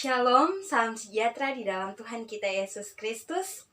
Shalom, salam sejahtera di dalam Tuhan kita Yesus Kristus.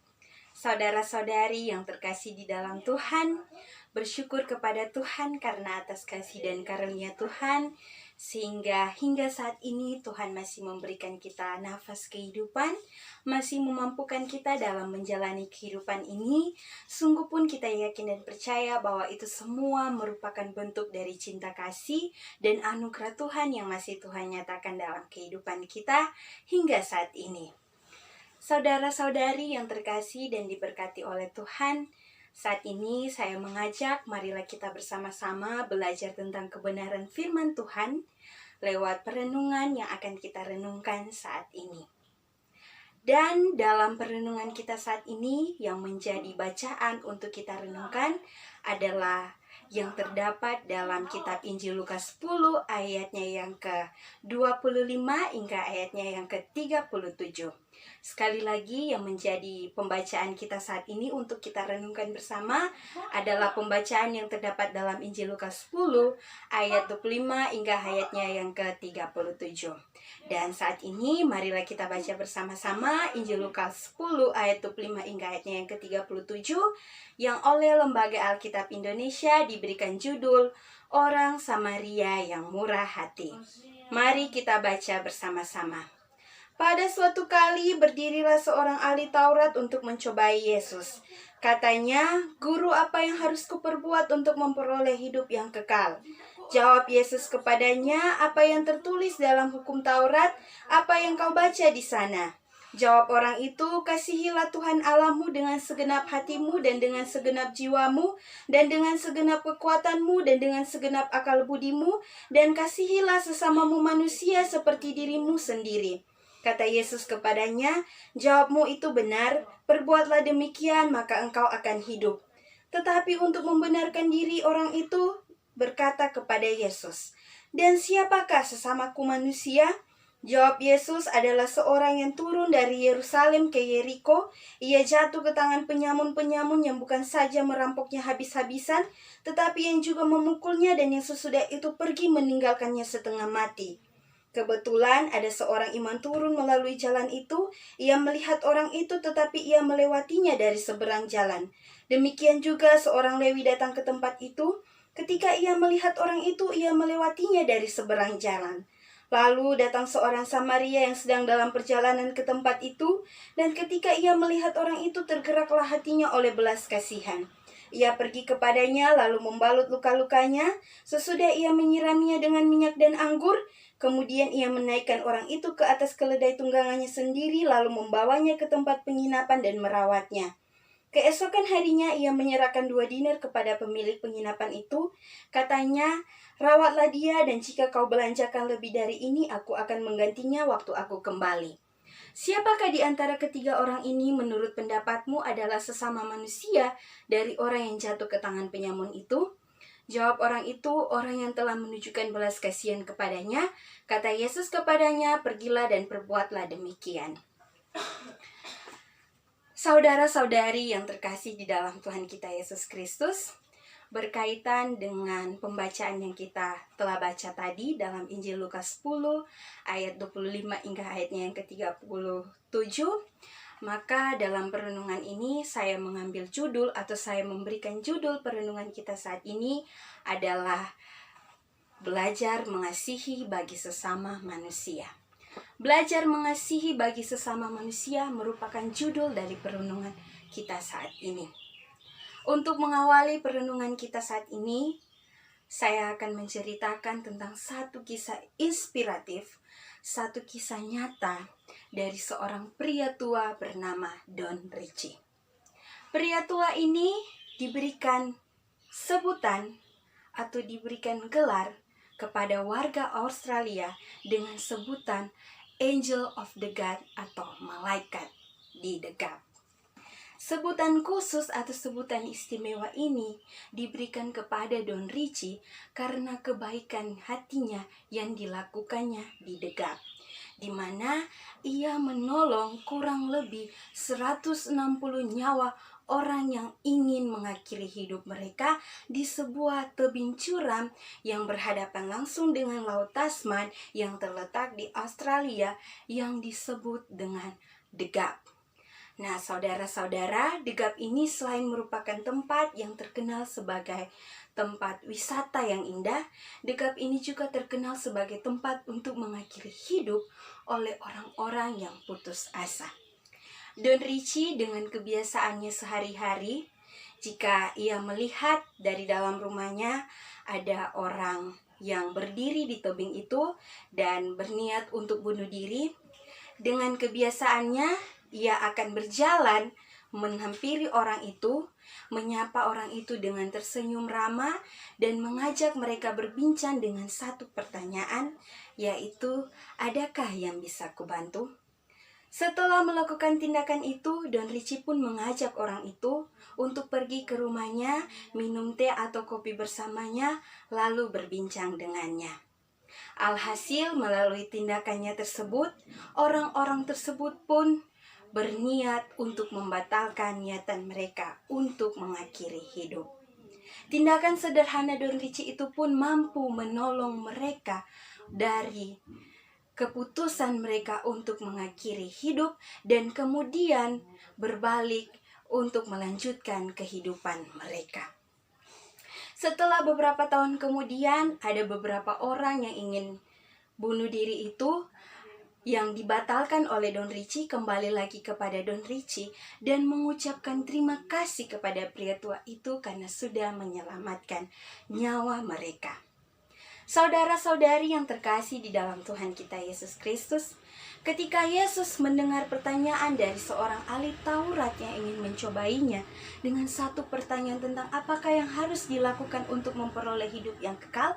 Saudara-saudari yang terkasih di dalam Tuhan, bersyukur kepada Tuhan karena atas kasih dan karunia Tuhan, sehingga hingga saat ini Tuhan masih memberikan kita nafas kehidupan, masih memampukan kita dalam menjalani kehidupan ini. Sungguh pun kita yakin dan percaya bahwa itu semua merupakan bentuk dari cinta kasih dan anugerah Tuhan yang masih Tuhan nyatakan dalam kehidupan kita hingga saat ini. Saudara-saudari yang terkasih dan diberkati oleh Tuhan, saat ini saya mengajak marilah kita bersama-sama belajar tentang kebenaran firman Tuhan lewat perenungan yang akan kita renungkan saat ini. Dan dalam perenungan kita saat ini yang menjadi bacaan untuk kita renungkan adalah yang terdapat dalam kitab Injil Lukas 10 ayatnya yang ke-25 hingga ayatnya yang ke-37. Sekali lagi yang menjadi pembacaan kita saat ini untuk kita renungkan bersama adalah pembacaan yang terdapat dalam Injil Lukas 10 ayat 25 hingga ayatnya yang ke-37. Dan saat ini marilah kita baca bersama-sama Injil Lukas 10 ayat 25 hingga ayatnya yang ke-37 yang oleh Lembaga Alkitab Indonesia diberikan judul Orang Samaria yang Murah Hati. Mari kita baca bersama-sama. Pada suatu kali berdirilah seorang ahli Taurat untuk mencobai Yesus. Katanya, "Guru, apa yang harus kuperbuat untuk memperoleh hidup yang kekal?" Jawab Yesus kepadanya, "Apa yang tertulis dalam hukum Taurat? Apa yang kau baca di sana?" Jawab orang itu, "Kasihilah Tuhan Allahmu dengan segenap hatimu dan dengan segenap jiwamu dan dengan segenap kekuatanmu dan dengan segenap akal budimu, dan kasihilah sesamamu manusia seperti dirimu sendiri." Kata Yesus kepadanya, "Jawabmu itu benar, perbuatlah demikian maka engkau akan hidup." Tetapi untuk membenarkan diri orang itu berkata kepada Yesus, "Dan siapakah sesamaku manusia?" Jawab Yesus, "Adalah seorang yang turun dari Yerusalem ke Yeriko. Ia jatuh ke tangan penyamun-penyamun yang bukan saja merampoknya habis-habisan, tetapi yang juga memukulnya dan yang sesudah itu pergi meninggalkannya setengah mati. Kebetulan ada seorang imam turun melalui jalan itu. Ia melihat orang itu tetapi ia melewatinya dari seberang jalan. Demikian juga seorang Lewi datang ke tempat itu. Ketika ia melihat orang itu, ia melewatinya dari seberang jalan. Lalu datang seorang Samaria yang sedang dalam perjalanan ke tempat itu, dan ketika ia melihat orang itu, tergeraklah hatinya oleh belas kasihan. Ia pergi kepadanya lalu membalut luka-lukanya. Sesudah ia menyiraminya dengan minyak dan anggur, kemudian ia menaikkan orang itu ke atas keledai tunggangannya sendiri lalu membawanya ke tempat penginapan dan merawatnya. Keesokan harinya ia menyerahkan 2 dinar kepada pemilik penginapan itu. Katanya, "Rawatlah dia dan jika kau belanjakan lebih dari ini, aku akan menggantinya waktu aku kembali." Siapakah di antara ketiga orang ini menurut pendapatmu adalah sesama manusia dari orang yang jatuh ke tangan penyamun itu? Jawab orang itu, "Orang yang telah menunjukkan belas kasihan kepadanya." Kata Yesus kepadanya, "Pergilah dan perbuatlah demikian." Saudara-saudari yang terkasih di dalam Tuhan kita Yesus Kristus, berkaitan dengan pembacaan yang kita telah baca tadi dalam Injil Lukas 10 ayat 25 hingga ayatnya yang ke-37, maka dalam perenungan ini saya mengambil judul atau saya memberikan judul perenungan kita saat ini adalah Belajar Mengasihi Bagi Sesama Manusia. Belajar mengasihi bagi sesama manusia merupakan judul dari perenungan kita saat ini. Untuk mengawali perenungan kita saat ini, saya akan menceritakan tentang satu kisah inspiratif, satu kisah nyata dari seorang pria tua bernama Don Ritchie. Pria tua ini diberikan sebutan atau diberikan gelar kepada warga Australia dengan sebutan Angel of the God atau malaikat di the God. Sebutan khusus atau sebutan istimewa ini diberikan kepada Don Ritchie karena kebaikan hatinya yang dilakukannya di the God, di mana ia menolong kurang lebih 160 nyawa orang yang ingin mengakhiri hidup mereka di sebuah tebing curam yang berhadapan langsung dengan Laut Tasman yang terletak di Australia yang disebut dengan The Gap. Nah, saudara-saudara, The Gap ini selain merupakan tempat yang terkenal sebagai tempat wisata yang indah, The Gap ini juga terkenal sebagai tempat untuk mengakhiri hidup oleh orang-orang yang putus asa. Don Richie dengan kebiasaannya sehari-hari, jika ia melihat dari dalam rumahnya ada orang yang berdiri di tebing itu dan berniat untuk bunuh diri, dengan kebiasaannya ia akan berjalan menghampiri orang itu, menyapa orang itu dengan tersenyum ramah dan mengajak mereka berbincang dengan satu pertanyaan, yaitu, adakah yang bisa kubantu? Setelah melakukan tindakan itu, Don Richie pun mengajak orang itu untuk pergi ke rumahnya, minum teh atau kopi bersamanya, lalu berbincang dengannya. Alhasil, melalui tindakannya tersebut, orang-orang tersebut pun berniat untuk membatalkan niatan mereka untuk mengakhiri hidup. Tindakan sederhana Don Richie itu pun mampu menolong mereka dari keputusan mereka untuk mengakhiri hidup dan kemudian berbalik untuk melanjutkan kehidupan mereka. Setelah beberapa tahun kemudian, ada beberapa orang yang ingin bunuh diri itu yang dibatalkan oleh Don Richie kembali lagi kepada Don Richie dan mengucapkan terima kasih kepada pria tua itu karena sudah menyelamatkan nyawa mereka. Saudara-saudari yang terkasih di dalam Tuhan kita Yesus Kristus, ketika Yesus mendengar pertanyaan dari seorang ahli Taurat yang ingin mencobainya dengan satu pertanyaan tentang apakah yang harus dilakukan untuk memperoleh hidup yang kekal,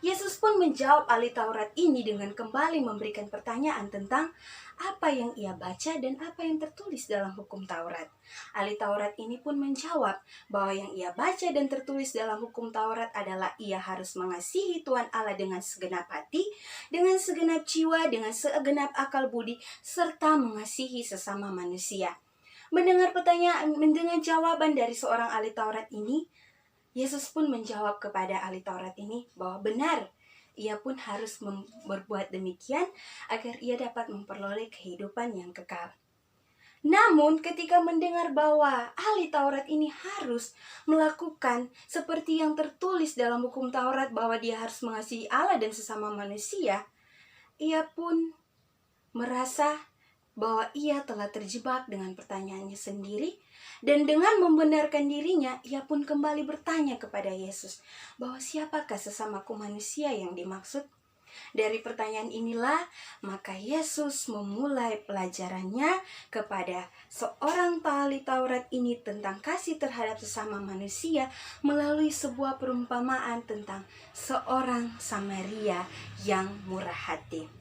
Yesus pun menjawab ahli Taurat ini dengan kembali memberikan pertanyaan tentang apa yang ia baca dan apa yang tertulis dalam hukum Taurat. Ahli Taurat ini pun menjawab bahwa yang ia baca dan tertulis dalam hukum Taurat adalah ia harus mengasihi Tuhan Allah dengan segenap hati, dengan segenap jiwa, dengan segenap akal budi, serta mengasihi sesama manusia. Mendengar jawaban dari seorang ahli Taurat ini, Yesus pun menjawab kepada ahli Taurat ini bahwa benar, ia pun harus berbuat demikian agar ia dapat memperoleh kehidupan yang kekal. Namun ketika mendengar bahwa ahli Taurat ini harus melakukan seperti yang tertulis dalam hukum Taurat bahwa dia harus mengasihi Allah dan sesama manusia, ia pun merasa bahwa ia telah terjebak dengan pertanyaannya sendiri, dan dengan membenarkan dirinya, ia pun kembali bertanya kepada Yesus bahwa siapakah sesamaku manusia yang dimaksud? Dari pertanyaan inilah, maka Yesus memulai pelajarannya kepada seorang ahli Taurat ini tentang kasih terhadap sesama manusia melalui sebuah perumpamaan tentang seorang Samaria yang murah hati.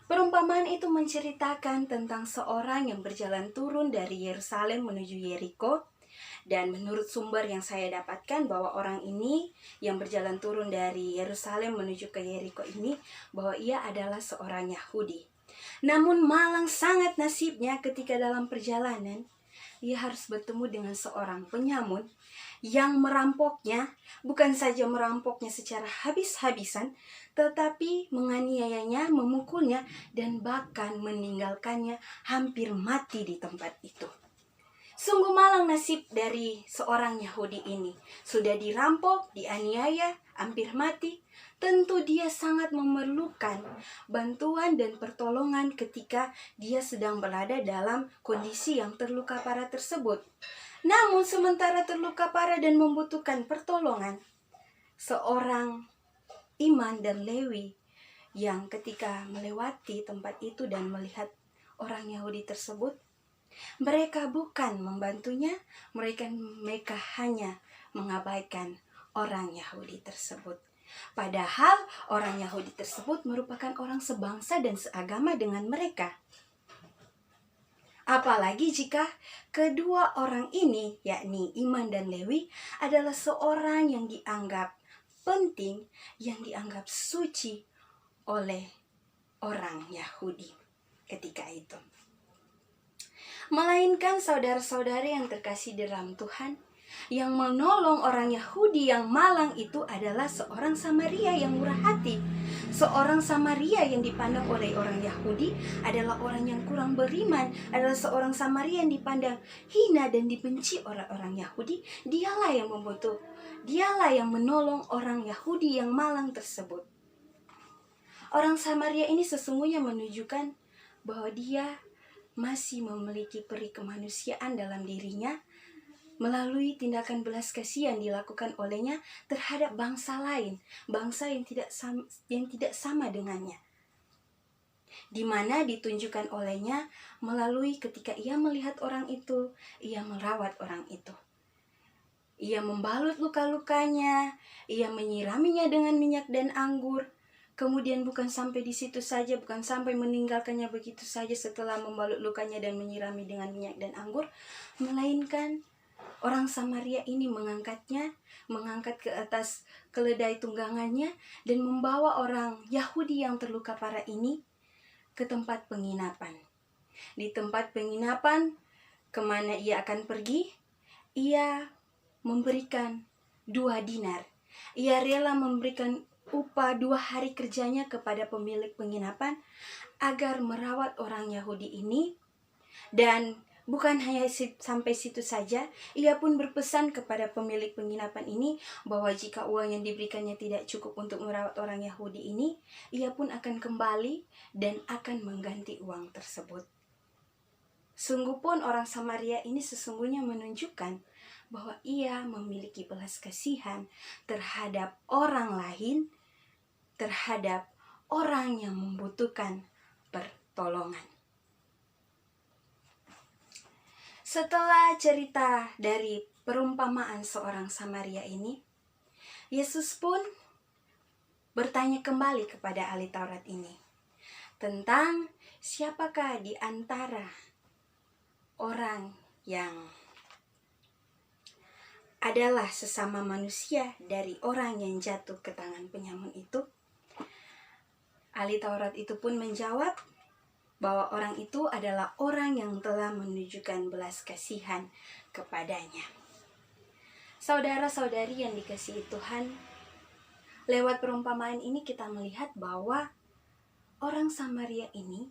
Perumpamaan itu menceritakan tentang seorang yang berjalan turun dari Yerusalem menuju Yeriko. Dan menurut sumber yang saya dapatkan bahwa orang ini yang berjalan turun dari Yerusalem menuju ke Yeriko ini, bahwa ia adalah seorang Yahudi. Namun malang sangat nasibnya ketika dalam perjalanan, ia harus bertemu dengan seorang penyamun yang merampoknya, bukan saja merampoknya secara habis-habisan, tetapi menganiayanya, memukulnya, dan bahkan meninggalkannya hampir mati di tempat itu. Sungguh malang nasib dari seorang Yahudi ini. Sudah dirampok, dianiaya, hampir mati. Tentu dia sangat memerlukan bantuan dan pertolongan ketika dia sedang berada dalam kondisi yang terluka parah tersebut. Namun sementara terluka parah dan membutuhkan pertolongan, seorang Iman dan Lewi yang ketika melewati tempat itu dan melihat orang Yahudi tersebut, mereka bukan membantunya, mereka hanya mengabaikan orang Yahudi tersebut. Padahal orang Yahudi tersebut merupakan orang sebangsa dan seagama dengan mereka. Apalagi jika kedua orang ini, yakni Iman dan Lewi, adalah seorang yang dianggap penting, yang dianggap suci oleh orang Yahudi ketika itu. Melainkan saudara-saudari yang terkasih dalam Tuhan, yang menolong orang Yahudi yang malang itu adalah seorang Samaria yang murah hati. Seorang Samaria yang dipandang oleh orang Yahudi adalah orang yang kurang beriman, adalah seorang Samaria yang dipandang hina dan dibenci oleh orang Yahudi. Dialah yang membutuh, dialah yang menolong orang Yahudi yang malang tersebut. Orang Samaria ini sesungguhnya menunjukkan bahwa dia masih memiliki peri kemanusiaan dalam dirinya melalui tindakan belas kasihan dilakukan olehnya terhadap bangsa lain, bangsa yang tidak sama dengannya. Di mana ditunjukkan olehnya melalui ketika ia melihat orang itu, ia merawat orang itu. Ia membalut luka-lukanya, ia menyiraminya dengan minyak dan anggur. Kemudian bukan sampai di situ saja, bukan sampai meninggalkannya begitu saja setelah membalut lukanya dan menyirami dengan minyak dan anggur, melainkan orang Samaria ini mengangkat ke atas keledai tunggangannya dan membawa orang Yahudi yang terluka parah ini ke tempat penginapan. Di tempat penginapan kemana ia akan pergi, ia memberikan 2 dinar. Ia rela memberikan upah 2 hari kerjanya kepada pemilik penginapan agar merawat orang Yahudi ini. Dan bukan hanya sampai situ saja, ia pun berpesan kepada pemilik penginapan ini bahwa jika uang yang diberikannya tidak cukup untuk merawat orang Yahudi ini, ia pun akan kembali dan akan mengganti uang tersebut. Sungguh pun orang Samaria ini sesungguhnya menunjukkan bahwa ia memiliki belas kasihan terhadap orang lain, terhadap orang yang membutuhkan pertolongan. Setelah cerita dari perumpamaan seorang Samaria ini, Yesus pun bertanya kembali kepada ahli Taurat ini tentang siapakah di antara orang yang adalah sesama manusia dari orang yang jatuh ke tangan penyamun itu. Ahli Taurat itu pun menjawab bahwa orang itu adalah orang yang telah menunjukkan belas kasihan kepadanya. Saudara-saudari yang dikasihi Tuhan, lewat perumpamaan ini kita melihat bahwa orang Samaria ini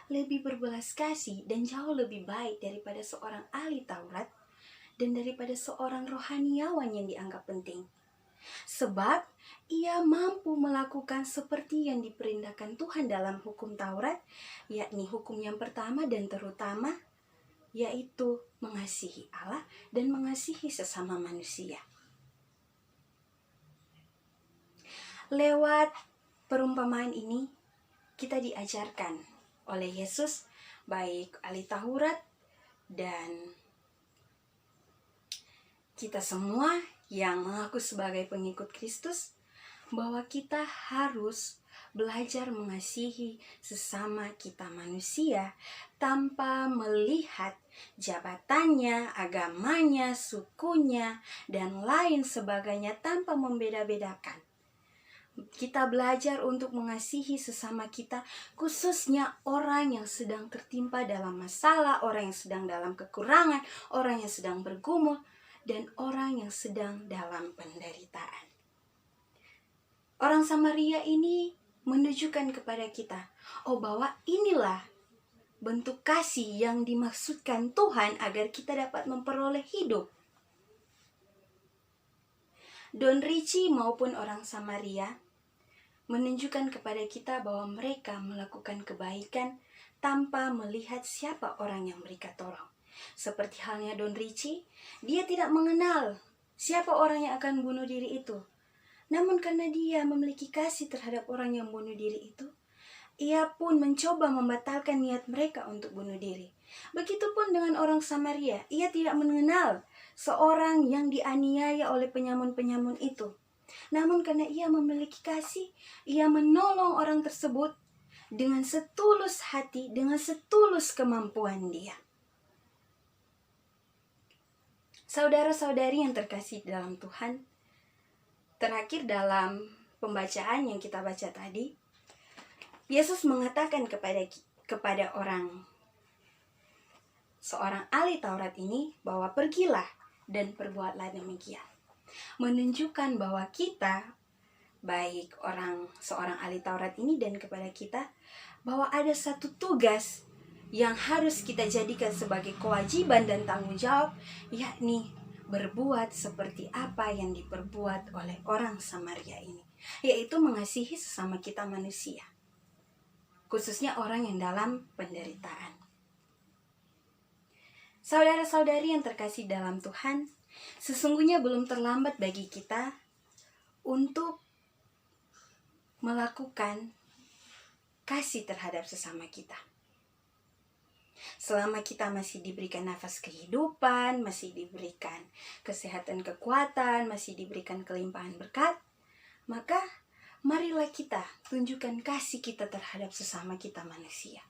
lebih berbelas kasih dan jauh lebih baik daripada seorang ahli Taurat dan daripada seorang rohaniawan yang dianggap penting. Sebab ia mampu melakukan seperti yang diperintahkan Tuhan dalam hukum Taurat, yakni hukum yang pertama dan terutama, yaitu mengasihi Allah dan mengasihi sesama manusia. Lewat perumpamaan ini, kita diajarkan oleh Yesus, baik ahli Taurat dan kita semua yang mengaku sebagai pengikut Kristus, bahwa kita harus belajar mengasihi sesama kita manusia tanpa melihat jabatannya, agamanya, sukunya, dan lain sebagainya, tanpa membeda-bedakan. Kita belajar untuk mengasihi sesama kita, khususnya orang yang sedang tertimpa dalam masalah, orang yang sedang dalam kekurangan, orang yang sedang bergumul, dan orang yang sedang dalam penderitaan. Orang Samaria ini menunjukkan kepada kita, bahwa inilah bentuk kasih yang dimaksudkan Tuhan agar kita dapat memperoleh hidup. Don Ricci maupun orang Samaria menunjukkan kepada kita bahwa mereka melakukan kebaikan tanpa melihat siapa orang yang mereka tolong. Seperti halnya Don Ricci, dia tidak mengenal siapa orang yang akan bunuh diri itu. Namun karena dia memiliki kasih terhadap orang yang bunuh diri itu, ia pun mencoba membatalkan niat mereka untuk bunuh diri. Begitupun dengan orang Samaria, ia tidak mengenal seorang yang dianiaya oleh penyamun-penyamun itu. Namun karena ia memiliki kasih, ia menolong orang tersebut dengan setulus hati, dengan setulus kemampuan dia. Saudara-saudari yang terkasih dalam Tuhan, terakhir dalam pembacaan yang kita baca tadi, Yesus mengatakan kepada orang seorang ahli Taurat ini bahwa pergilah dan perbuatlah demikian. Menunjukkan bahwa kita, baik seorang ahli Taurat ini dan kepada kita, bahwa ada satu tugas yang harus kita jadikan sebagai kewajiban dan tanggung jawab, yakni berbuat seperti apa yang diperbuat oleh orang Samaria ini, yaitu mengasihi sesama kita manusia, khususnya orang yang dalam penderitaan. Saudara-saudari yang terkasih dalam Tuhan, sesungguhnya belum terlambat bagi kita untuk melakukan kasih terhadap sesama kita. Selama kita masih diberikan nafas kehidupan, masih diberikan kesehatan, kekuatan, masih diberikan kelimpahan berkat, maka marilah kita tunjukkan kasih kita terhadap sesama kita manusia.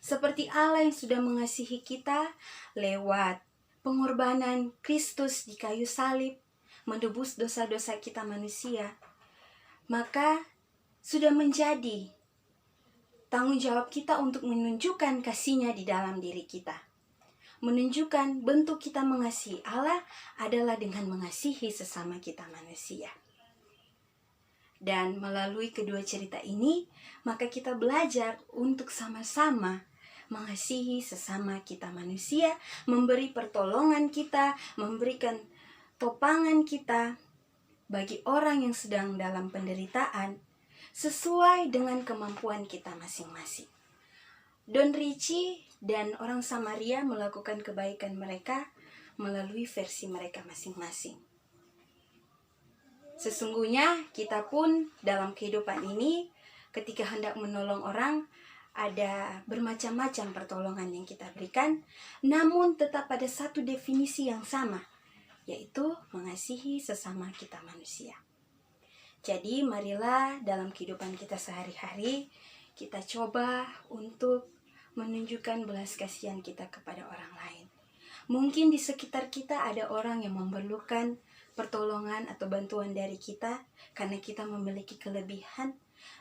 Seperti Allah yang sudah mengasihi kita lewat pengorbanan Kristus di kayu salib, menebus dosa-dosa kita manusia, maka sudah menjadi tanggung jawab kita untuk menunjukkan kasih-Nya di dalam diri kita. Menunjukkan bentuk kita mengasihi Allah adalah dengan mengasihi sesama kita manusia. Dan melalui kedua cerita ini, maka kita belajar untuk sama-sama mengasihi sesama kita manusia, memberi pertolongan kita, memberikan topangan kita bagi orang yang sedang dalam penderitaan, sesuai dengan kemampuan kita masing-masing. Don Richie dan orang Samaria melakukan kebaikan mereka melalui versi mereka masing-masing. Sesungguhnya kita pun dalam kehidupan ini, ketika hendak menolong orang, ada bermacam-macam pertolongan yang kita berikan, namun tetap ada satu definisi yang sama, yaitu mengasihi sesama kita manusia. Jadi marilah dalam kehidupan kita sehari-hari, kita coba untuk menunjukkan belas kasihan kita kepada orang lain. Mungkin di sekitar kita ada orang yang memerlukan pertolongan atau bantuan dari kita, karena kita memiliki kelebihan,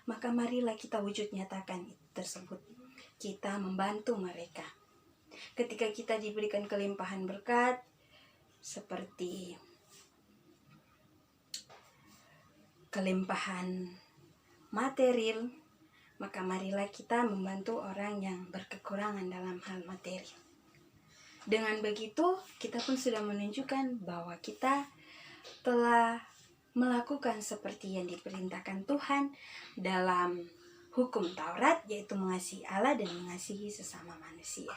maka marilah kita wujud nyatakan tersebut. Kita membantu mereka. Ketika kita diberikan kelimpahan berkat, seperti kelimpahan material, maka marilah kita membantu orang yang berkekurangan dalam hal materi. Dengan begitu, kita pun sudah menunjukkan bahwa kita telah melakukan seperti yang diperintahkan Tuhan dalam hukum Taurat, yaitu mengasihi Allah dan mengasihi sesama manusia.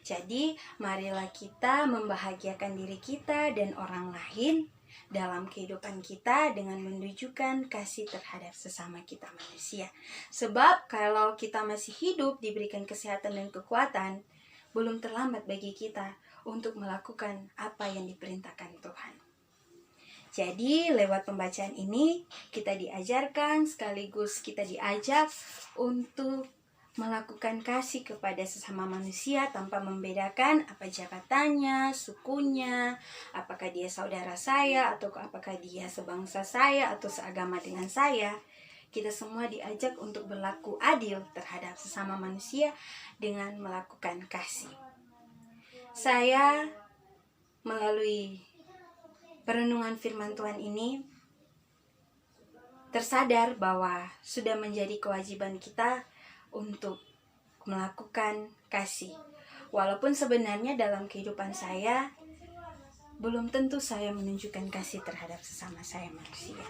Jadi, marilah kita membahagiakan diri kita dan orang lain dalam kehidupan kita dengan menunjukkan kasih terhadap sesama kita manusia. Sebab kalau kita masih hidup, diberikan kesehatan dan kekuatan, belum terlambat bagi kita untuk melakukan apa yang diperintahkan Tuhan. Jadi lewat pembacaan ini kita diajarkan sekaligus kita diajak untuk melakukan kasih kepada sesama manusia tanpa membedakan apa jabatannya, sukunya, apakah dia saudara saya atau apakah dia sebangsa saya atau seagama dengan saya. Kita semua diajak untuk berlaku adil terhadap sesama manusia dengan melakukan kasih. Saya melalui perenungan firman Tuhan ini tersadar bahwa sudah menjadi kewajiban kita untuk melakukan kasih. Walaupun sebenarnya dalam kehidupan saya belum tentu saya menunjukkan kasih terhadap sesama saya manusia.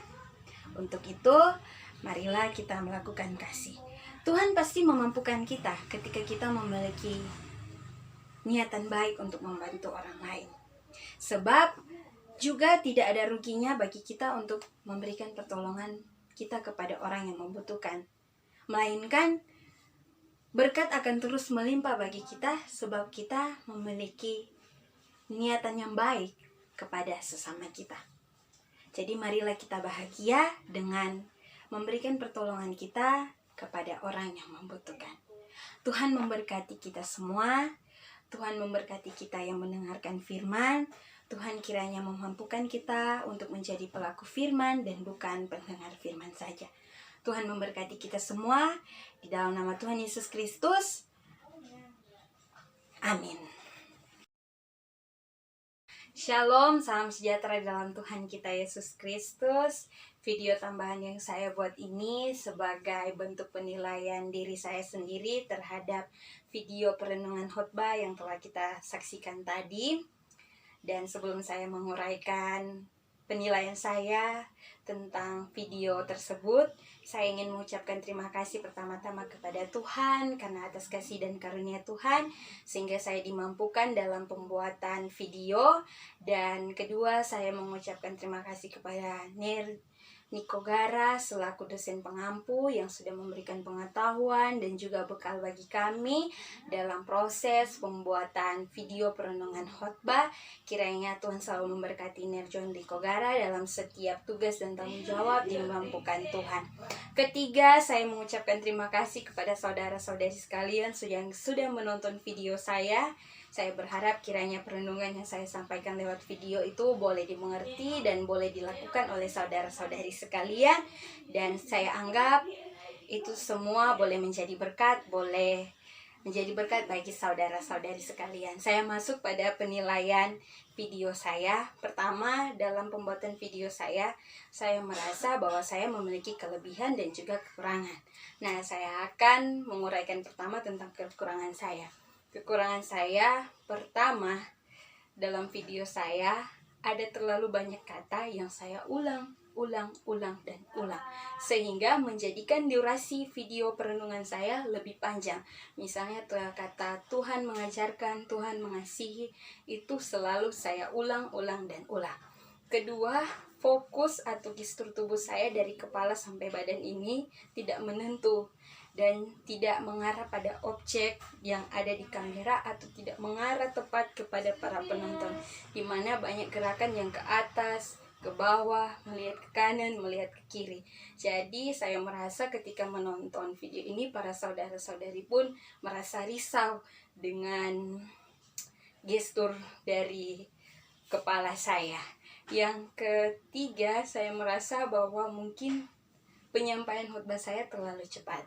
Untuk itu, marilah kita melakukan kasih. Tuhan pasti memampukan kita ketika kita memiliki niatan baik untuk membantu orang lain. Sebab juga tidak ada ruginya bagi kita untuk memberikan pertolongan kita kepada orang yang membutuhkan. Melainkan berkat akan terus melimpah bagi kita sebab kita memiliki niatan yang baik kepada sesama kita. Jadi marilah kita bahagia dengan memberikan pertolongan kita kepada orang yang membutuhkan. Tuhan memberkati kita semua. Tuhan memberkati kita yang mendengarkan firman. Tuhan kiranya memampukan kita untuk menjadi pelaku firman dan bukan pendengar firman saja. Tuhan memberkati kita semua di dalam nama Tuhan Yesus Kristus. Amin. Shalom, salam sejahtera dalam Tuhan kita Yesus Kristus. Video tambahan yang saya buat ini sebagai bentuk penilaian diri saya sendiri terhadap video perenungan khotbah yang telah kita saksikan tadi. Dan sebelum saya menguraikan penilaian saya tentang video tersebut, saya ingin mengucapkan terima kasih pertama-tama kepada Tuhan karena atas kasih dan karunia Tuhan sehingga saya dimampukan dalam pembuatan video. Dan kedua, saya mengucapkan terima kasih kepada Ner Niko Gara selaku dosen pengampu yang sudah memberikan pengetahuan dan juga bekal bagi kami dalam proses pembuatan video perenungan khotbah. Kiranya Tuhan selalu memberkati Ner John Niko Gara dalam setiap tugas dan tanggung jawab dimampukan Tuhan. Ketiga, saya mengucapkan terima kasih kepada saudara-saudari sekalian yang sudah menonton video saya. Saya berharap kiranya perenungan yang saya sampaikan lewat video itu boleh dimengerti dan boleh dilakukan oleh saudara-saudari sekalian. Dan saya anggap itu semua boleh menjadi berkat, boleh menjadi berkat bagi saudara-saudari sekalian. Saya masuk pada penilaian video saya. Pertama, dalam pembuatan video saya merasa bahwa saya memiliki kelebihan dan juga kekurangan. Nah, saya akan menguraikan pertama tentang kekurangan saya. Kekurangan saya pertama, dalam video saya ada terlalu banyak kata yang saya ulang dan ulang sehingga menjadikan durasi video perenungan saya lebih panjang. Misalnya kata Tuhan mengajarkan, Tuhan mengasihi, itu selalu saya ulang dan ulang. Kedua, fokus atau gestur tubuh saya dari kepala sampai badan ini tidak menentu dan tidak mengarah pada objek yang ada di kamera atau tidak mengarah tepat kepada para penonton, di mana banyak gerakan yang ke atas, ke bawah, melihat ke kanan, melihat ke kiri. Jadi saya merasa ketika menonton video ini, para saudara-saudari pun merasa risau dengan gestur dari kepala saya. Yang ketiga, saya merasa bahwa mungkin penyampaian khotbah saya terlalu cepat,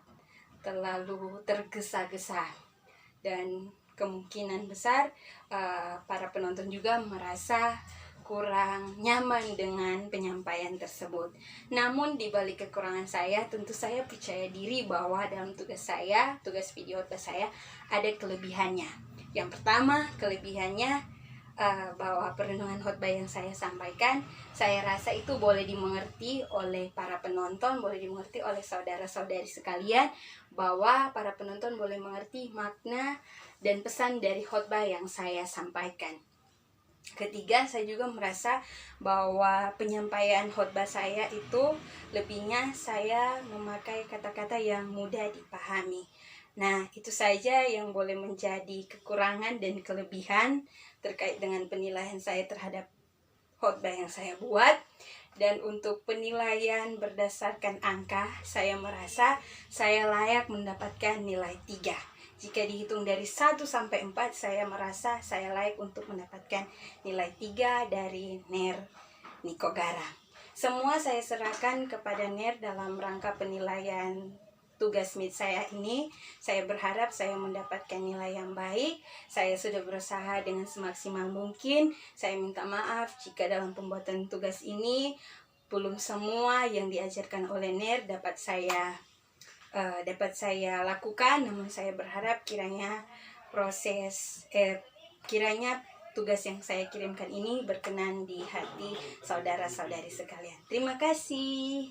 terlalu tergesa-gesa, dan kemungkinan besar para penonton juga merasa kurang nyaman dengan penyampaian tersebut. Namun di balik kekurangan saya, tentu saya percaya diri bahwa dalam tugas video khotbah saya ada kelebihannya. Yang pertama, kelebihannya bahwa perenungan khotbah yang saya sampaikan, saya rasa itu boleh dimengerti oleh para penonton, boleh dimengerti oleh saudara-saudari sekalian, bahwa para penonton boleh mengerti makna dan pesan dari khotbah yang saya sampaikan. Ketiga, saya juga merasa bahwa penyampaian khotbah saya itu lebihnya saya memakai kata-kata yang mudah dipahami. Nah, itu saja yang boleh menjadi kekurangan dan kelebihan terkait dengan penilaian saya terhadap khotbah yang saya buat. Dan untuk penilaian berdasarkan angka, saya merasa saya layak mendapatkan nilai 3. Jika dihitung dari 1 sampai 4, saya merasa saya layak untuk mendapatkan nilai 3 dari Ner Niko Gara. Semua saya serahkan kepada Ner dalam rangka penilaian tugas mid saya ini. Saya berharap saya mendapatkan nilai yang baik. Saya sudah berusaha dengan semaksimal mungkin. Saya minta maaf jika dalam pembuatan tugas ini belum semua yang diajarkan oleh Ner dapat saya lakukan. Namun saya berharap kiranya kiranya tugas yang saya kirimkan ini berkenan di hati saudara-saudari sekalian. Terima kasih.